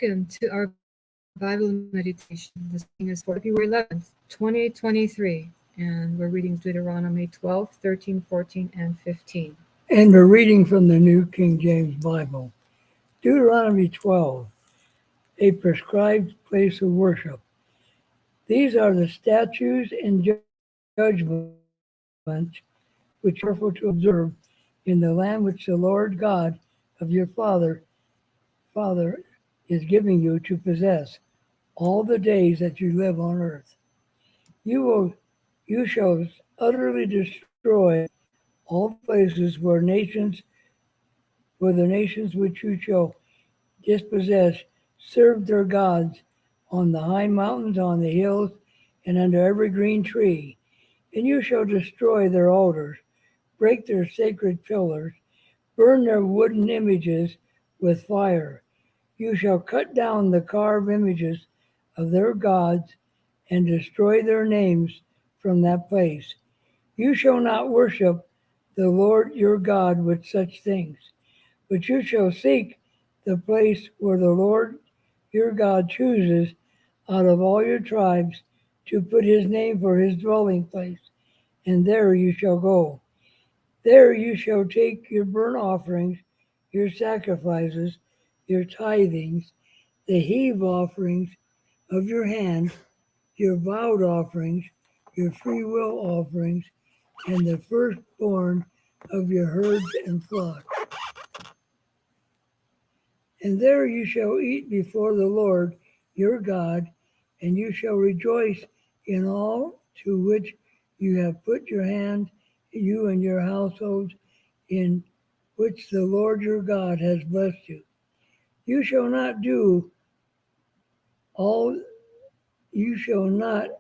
welcome to our Bible meditation. This reading is for February 11th, 2023, and we're reading Deuteronomy 12, 13, 14, and 15. And we're reading from the New King James Bible. Deuteronomy 12, a prescribed place of worship. These are the statutes and judgments which you are careful to observe in the land which the Lord God of your father is giving you to possess all the days that you live on earth. You shall utterly destroy all the places where the nations which you shall dispossess serve their gods on the high mountains, on the hills, and under every green tree. And you shall destroy their altars, break their sacred pillars, burn their wooden images with fire. You shall cut down the carved images of their gods and destroy their names from that place. You shall not worship the Lord your God with such things, but you shall seek the place where the Lord your God chooses out of all your tribes to put his name for his dwelling place, and there you shall go. There you shall take your burnt offerings, your sacrifices, your tithings, the heave offerings of your hand, your vowed offerings, your free will offerings, and the firstborn of your herds and flocks. And there you shall eat before the Lord your God, and you shall rejoice in all to which you have put your hand, you and your households, in which the Lord your God has blessed you. You shall not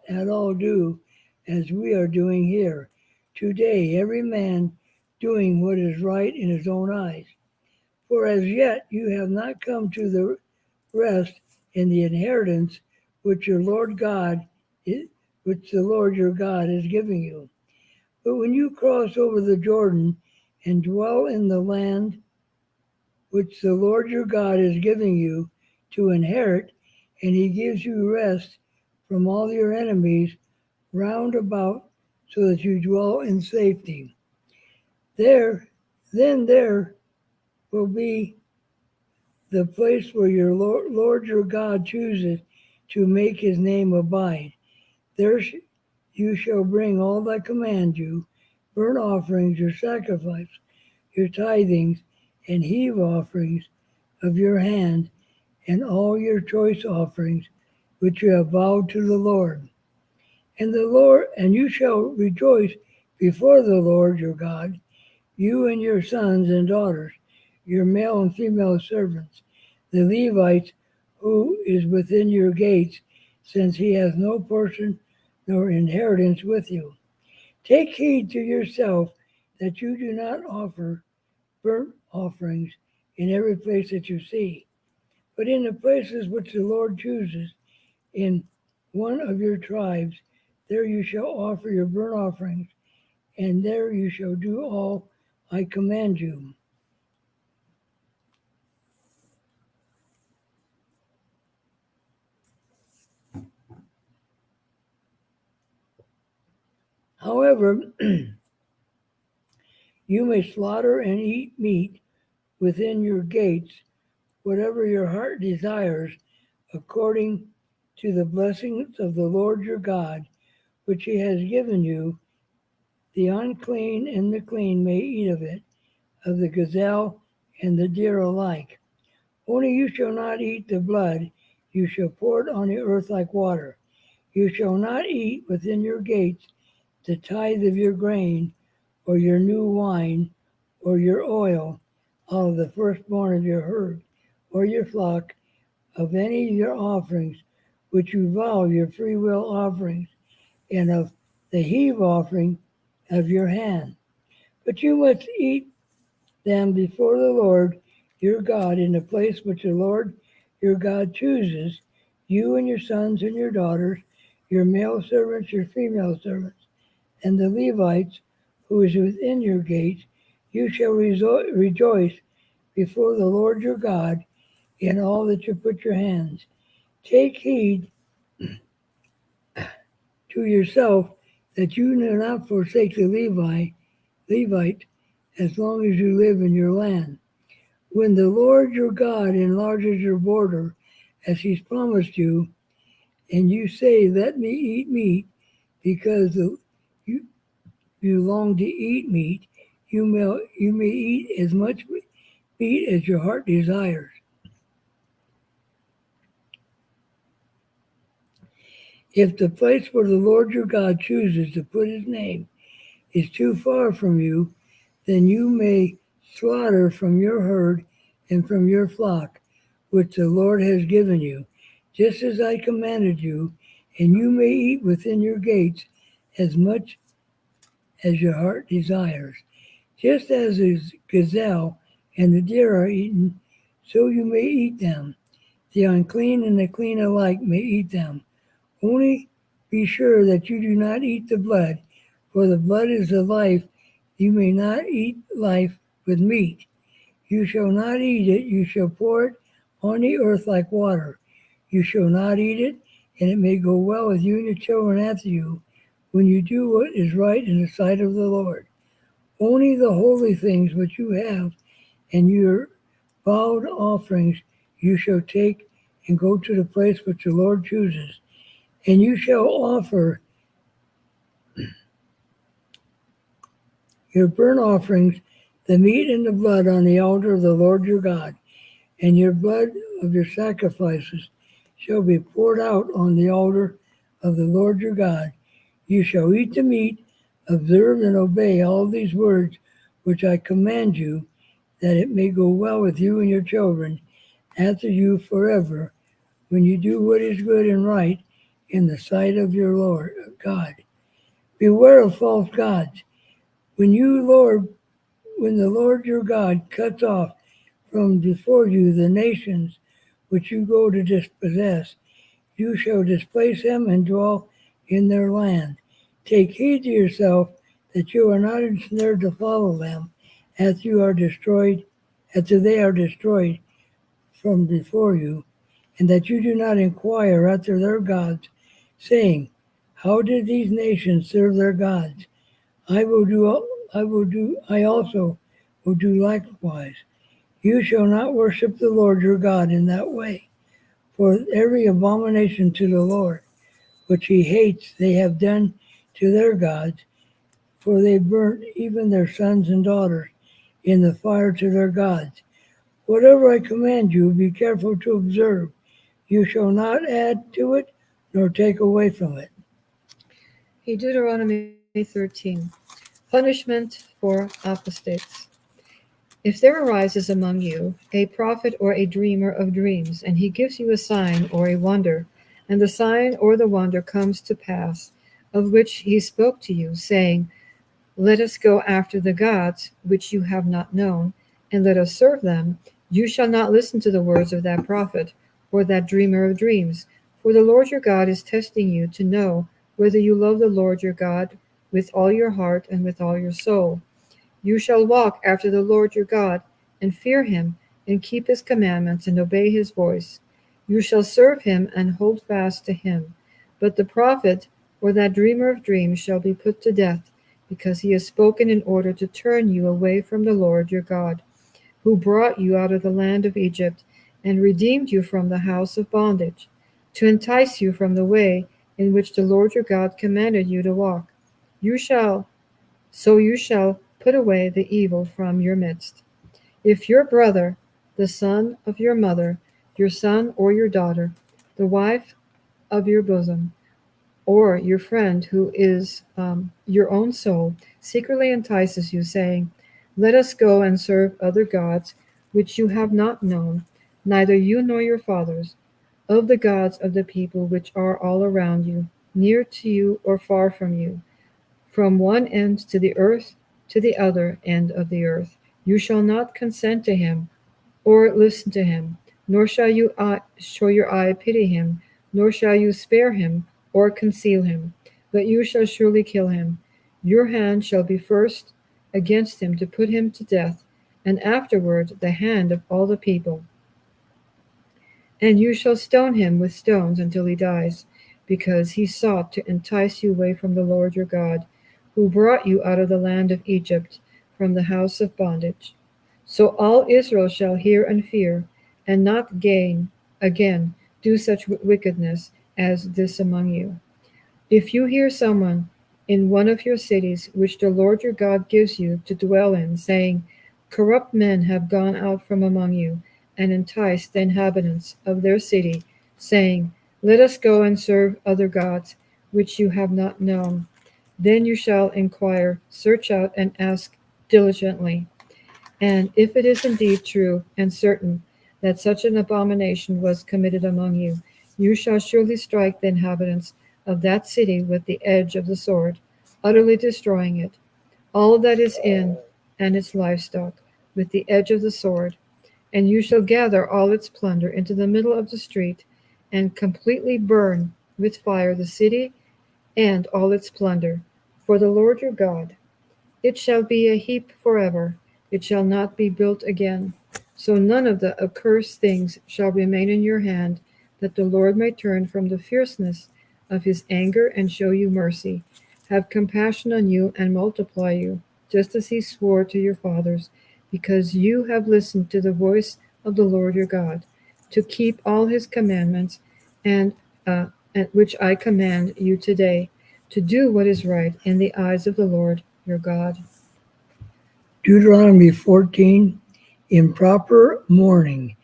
at all do as we are doing here today, every man doing what is right in his own eyes. For as yet you have not come to the rest in the inheritance which the Lord your God is giving you. But when you cross over the Jordan and dwell in the land which the Lord your God is giving you to inherit, and he gives you rest from all your enemies round about, so that you dwell in safety. There will be the place where your Lord your God chooses to make his name abide. There you shall bring all that I command you, burnt offerings, your sacrifice, your tithings, and heave offerings of your hand, and all your choice offerings which you have vowed to the Lord. And you shall rejoice before the Lord your God, you and your sons and daughters, your male and female servants, the Levites who is within your gates, since he has no portion nor inheritance with you. Take heed to yourself that you do not offer burnt offerings in every place that you see, but in the places which the Lord chooses in one of your tribes, there you shall offer your burnt offerings, and there you shall do all I command you. However, you may slaughter and eat meat within your gates, whatever your heart desires, according to the blessings of the Lord your God, which he has given you. The unclean and the clean may eat of it, of the gazelle and the deer alike. Only you shall not eat the blood, you shall pour it on the earth like water. You shall not eat within your gates the tithe of your grain, or your new wine, or your oil, out of the firstborn of your herd, or your flock, of any of your offerings, which you vow your free will offerings, and of the heave offering of your hand. But you must eat them before the Lord your God in the place which the Lord your God chooses, you and your sons and your daughters, your male servants, your female servants, and the Levites who is within your gates. You shall rejoice before the Lord your God in all that you put your hands. Take heed to yourself that you do not forsake the Levite, as long as you live in your land. When the Lord your God enlarges your border, as he's promised you, and you say, "Let me eat meat," because you, you long to eat meat, you may eat as much meat as your heart desires. If the place where the Lord your God chooses to put his name is too far from you, then you may slaughter from your herd and from your flock, which the Lord has given you, just as I commanded you, and you may eat within your gates as much as your heart desires. Just as the gazelle and the deer are eaten, so you may eat them. The unclean and the clean alike may eat them. Only be sure that you do not eat the blood, for the blood is the life. You may not eat life with meat. You shall not eat it, you shall pour it on the earth like water. You shall not eat it, and it may go well with you and your children after you, when you do what is right in the sight of the Lord. Only the holy things which you have and your vowed offerings you shall take and go to the place which the Lord chooses. And you shall offer your burnt offerings, the meat and the blood on the altar of the Lord your God, and your blood of your sacrifices shall be poured out on the altar of the Lord your God. You shall eat the meat, observe and obey all these words which I command you, that it may go well with you and your children after you forever, when you do what is good and right in the sight of your Lord God. Beware of false gods. When the Lord your God cuts off from before you the nations which you go to dispossess, you shall displace them and dwell in their land. Take heed to yourself that you are not ensnared to follow them after they are destroyed from before you, and that you do not inquire after their gods, saying, "How did these nations serve their gods? I also will do likewise." You shall not worship the Lord your God in that way, for every abomination to the Lord, which he hates, they have done to their gods, for they burnt even their sons and daughters in the fire to their gods. Whatever I command you, be careful to observe. You shall not add to it, nor take away from it. Hey, Deuteronomy 13. Punishment for apostates. If there arises among you a prophet or a dreamer of dreams, and he gives you a sign or a wonder, and the sign or the wonder comes to pass, of which he spoke to you, saying, "Let us go after the gods which you have not known, and let us serve them," you shall not listen to the words of that prophet or that dreamer of dreams, for the Lord your God is testing you to know whether you love the Lord your God with all your heart and with all your soul. You shall walk after the Lord your God, and fear him, and keep his commandments, and obey his voice. You shall serve him and hold fast to him. But the prophet or that dreamer of dreams shall be put to death, because he has spoken in order to turn you away from the Lord your God, who brought you out of the land of Egypt, and redeemed you from the house of bondage, to entice you from the way in which the Lord your God commanded you to walk. You shall put away the evil from your midst. If your brother, the son of your mother, your son or your daughter, the wife of your bosom, or your friend who is your own soul, secretly entices you, saying, "Let us go and serve other gods which you have not known, neither you nor your fathers, of the gods of the people which are all around you, near to you or far from you, from one end to the earth to the other end of the earth. You shall not consent to him, or listen to him, nor shall you show your eye pity him, nor shall you spare him, or conceal him, but you shall surely kill him. Your hand shall be first against him to put him to death, and afterward the hand of all the people. And you shall stone him with stones until he dies, because he sought to entice you away from the Lord your God, who brought you out of the land of Egypt, from the house of bondage. So all Israel shall hear and fear, and not again do such wickedness as this among you. If you hear someone in one of your cities, which the Lord your God gives you to dwell in, saying, corrupt men have gone out from among you, and enticed the inhabitants of their city, saying, let us go and serve other gods, which you have not known, then you shall inquire, search out, and ask diligently. And if it is indeed true and certain that such an abomination was committed among you, you shall surely strike the inhabitants of that city with the edge of the sword, utterly destroying it, all that is in and its livestock, with the edge of the sword. And you shall gather all its plunder into the middle of the street, and completely burn with fire the city and all its plunder. For the Lord your God, it shall be a heap forever, it shall not be built again. So none of the accursed things shall remain in your hand, that the Lord may turn from the fierceness of his anger and show you mercy, have compassion on you and multiply you, just as he swore to your fathers, because you have listened to the voice of the Lord your God, to keep all his commandments and, uh, and which I command you today, to do what is right in the eyes of the Lord your God. Deuteronomy 14, improper mourning.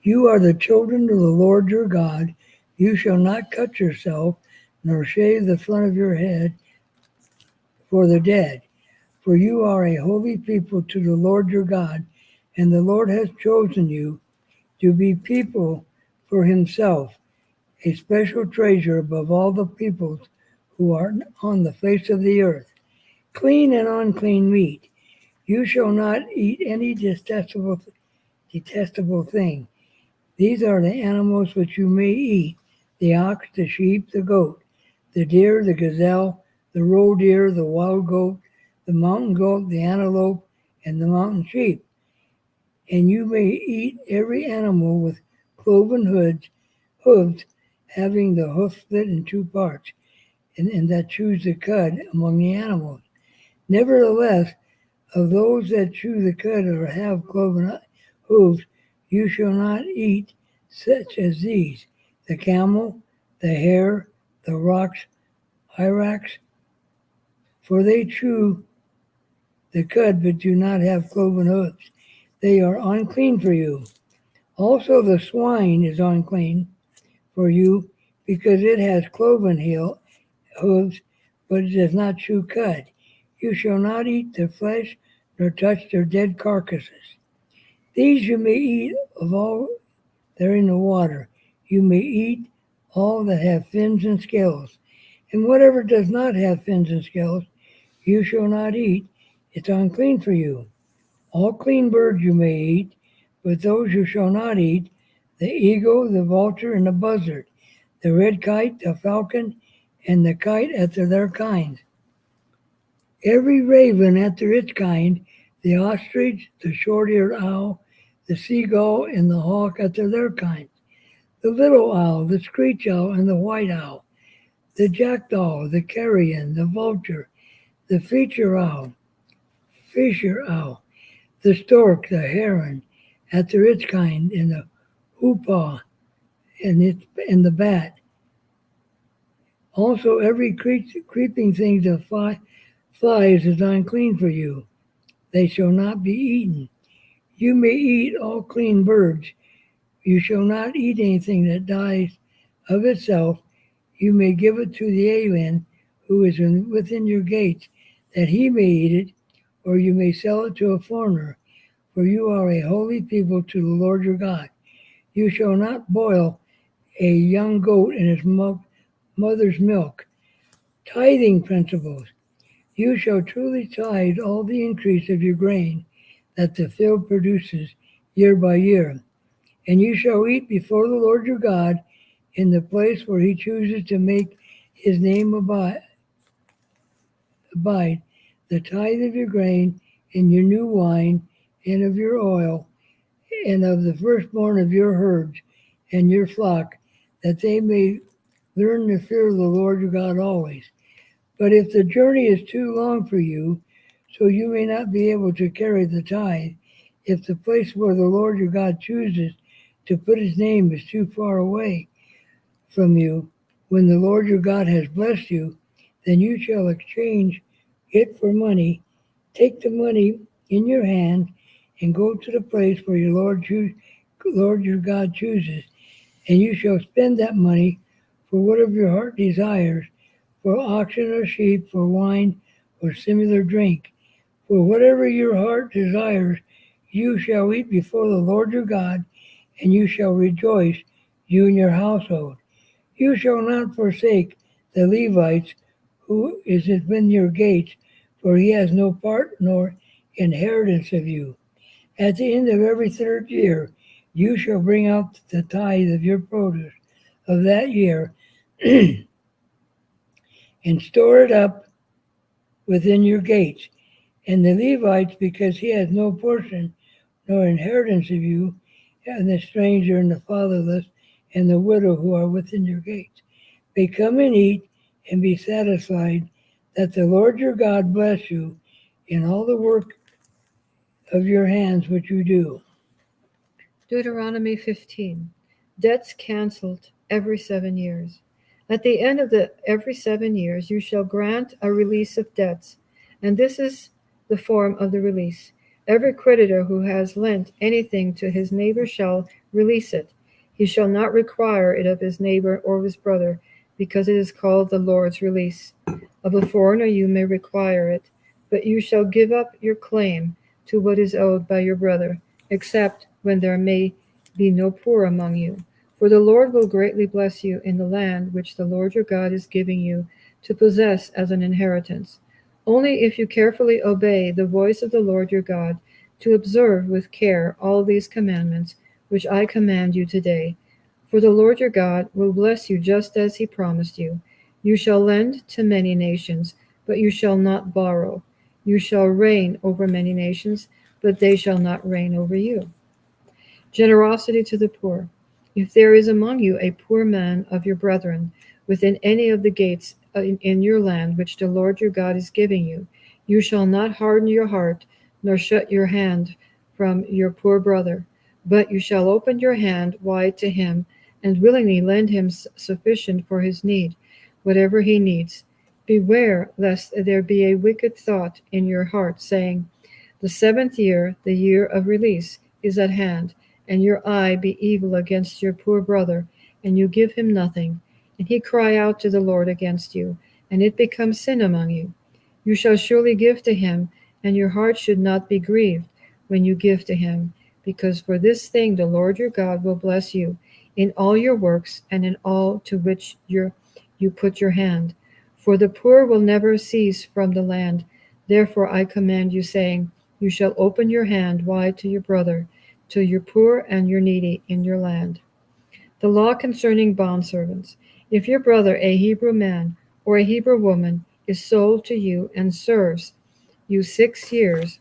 You are the children of the Lord your God. You shall not cut yourself, nor shave the front of your head for the dead. For you are a holy people to the Lord your God, and the Lord has chosen you to be people for himself, a special treasure above all the peoples who are on the face of the earth. Clean and unclean meat. You shall not eat any detestable thing. These are the animals which you may eat: the ox, the sheep, the goat, the deer, the gazelle, the roe deer, the wild goat, the mountain goat, the antelope, and the mountain sheep. And you may eat every animal with cloven hooves, having the hoof split in two parts, and that chews the cud among the animals. Nevertheless, of those that chew the cud or have cloven hooves, you shall not eat such as these: the camel, the hare, the hyrax, for they chew the cud but do not have cloven hooves. They are unclean for you. Also the swine is unclean for you, because it has cloven hooves, but it does not chew cud. You shall not eat their flesh, nor touch their dead carcasses. These you may eat of all that are in the water. You may eat all that have fins and scales. And whatever does not have fins and scales, you shall not eat. It's unclean for you. All clean birds you may eat, but those you shall not eat: the eagle, the vulture, and the buzzard, the red kite, the falcon, and the kite after their kind, every raven after its kind, the ostrich, the short-eared owl, the seagull, and the hawk after their kind, the little owl, the screech owl, and the white owl, the jackdaw, the carrion, the vulture, the fisher owl, the stork, the heron, after its kind, and the hoopoe, and the bat. Also, every creeping thing that flies is unclean for you. They shall not be eaten. You may eat all clean birds. You shall not eat anything that dies of itself. You may give it to the alien who is within your gates, that he may eat it, or you may sell it to a foreigner, for you are a holy people to the Lord your God. You shall not boil a young goat in its mother's milk. Tithing principles. You shall truly tithe all the increase of your grain that the field produces year by year. And you shall eat before the Lord your God in the place where he chooses to make his name abide the tithe of your grain, and your new wine, and of your oil, and of the firstborn of your herds, and your flock, that they may learn the fear of the Lord your God always. But if the journey is too long for you, so you may not be able to carry the tithe, if the place where the Lord your God chooses to put his name is too far away from you, when the Lord your God has blessed you, then you shall exchange it for money. Take the money in your hand and go to the place where your Lord your God chooses, and you shall spend that money for whatever your heart desires, for oxen or sheep, for wine or similar drink. For whatever your heart desires, you shall eat before the Lord your God, and you shall rejoice, you and your household. You shall not forsake the Levites, who is within your gates, for he has no part nor inheritance of you. At the end of every third year, you shall bring out the tithe of your produce of that year and store it up within your gates. And the Levites, because he has no portion nor inheritance of you, and the stranger and the fatherless and the widow who are within your gates, may come and eat and be satisfied, that the Lord your God bless you in all the work of your hands which you do. Deuteronomy 15. Debts canceled every 7 years. At the end of every 7 years you shall grant a release of debts, and this is the form of the release. Every creditor who has lent anything to his neighbor shall release it. He shall not require it of his neighbor or his brother, because it is called the Lord's release. Of a foreigner you may require it, but you shall give up your claim to what is owed by your brother, except when there may be no poor among you. For the Lord will greatly bless you in the land which the Lord your God is giving you to possess as an inheritance. Only if you carefully obey the voice of the Lord your God, to observe with care all these commandments which I command you today. For the Lord your God will bless you just as he promised you. You shall lend to many nations, but you shall not borrow. You shall reign over many nations, but they shall not reign over you. Generosity to the poor. If there is among you a poor man of your brethren within any of the gates in your land which the Lord your God is giving you, you shall not harden your heart, nor shut your hand from your poor brother, but you shall open your hand wide to him, and willingly lend him sufficient for his need, whatever he needs. Beware lest there be a wicked thought in your heart, saying, the 7th year, the year of release, is at hand, and your eye be evil against your poor brother, and you give him nothing, and he cry out to the Lord against you, and it becomes sin among you. You shall surely give to him, and your heart should not be grieved when you give to him, because for this thing the Lord your God will bless you in all your works and in all to which you put your hand. For the poor will never cease from the land. Therefore I command you, saying, you shall open your hand wide to your brother, to your poor and your needy in your land. The law concerning bondservants. If your brother, a Hebrew man or a Hebrew woman, is sold to you and serves you 6 years,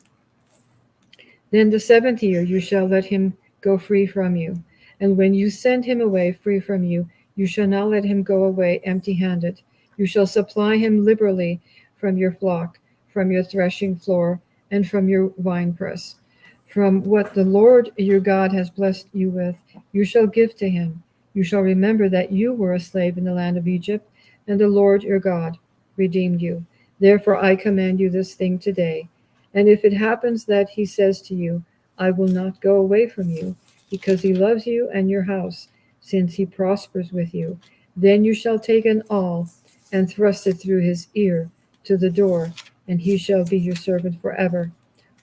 then the 7th year you shall let him go free from you. And when you send him away free from you, you shall not let him go away empty-handed. You shall supply him liberally from your flock, from your threshing floor, and from your winepress. From what the Lord your God has blessed you with, you shall give to him. You shall remember that you were a slave in the land of Egypt, and the Lord your God redeemed you. Therefore I command you this thing today. And if it happens that he says to you, I will not go away from you, because he loves you and your house, since he prospers with you, then you shall take an awl and thrust it through his ear to the door, and he shall be your servant forever.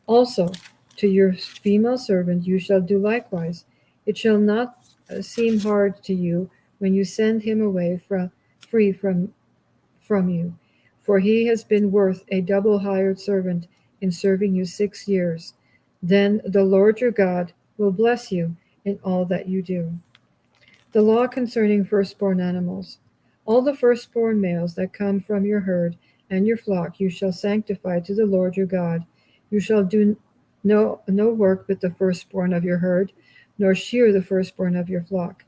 Also, to your female servant you shall do likewise. It shall not seem hard to you when you send him away free from you, for he has been worth a double hired servant in serving you 6 years. Then the Lord your God will bless you in all that you do. The law concerning firstborn animals. All the firstborn males that come from your herd and your flock you shall sanctify to the Lord your God. You shall do no work with the firstborn of your herd, nor shear the firstborn of your flock.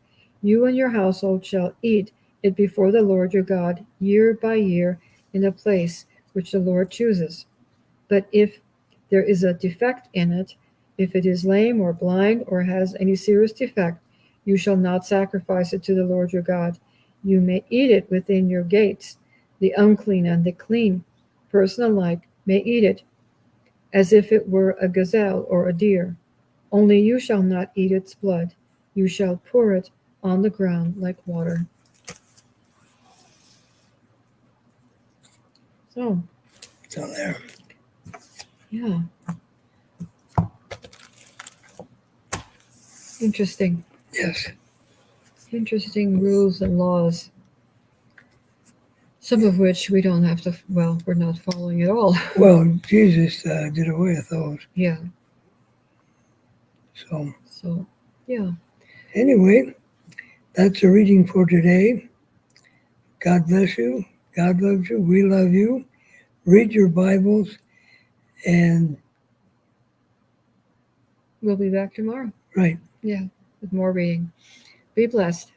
You and your household shall eat it before the Lord your God year by year in a place which the Lord chooses. But if there is a defect in it, if it is lame or blind or has any serious defect, you shall not sacrifice it to the Lord your God. You may eat it within your gates. The unclean and the clean person alike may eat it, as if it were a gazelle or a deer. Only you shall not eat its blood. You shall pour it on the ground like water. So, It's on there. yeah, interesting. Yes. Interesting rules and laws. Some of which we don't have to, well, we're not following at all. Well, Jesus did away with those. Yeah, So so, yeah. anyway, that's a reading for today. God bless you. God loves you. We love you. Read your Bibles, and We'll be back tomorrow. right. Yeah, with more reading. Be blessed.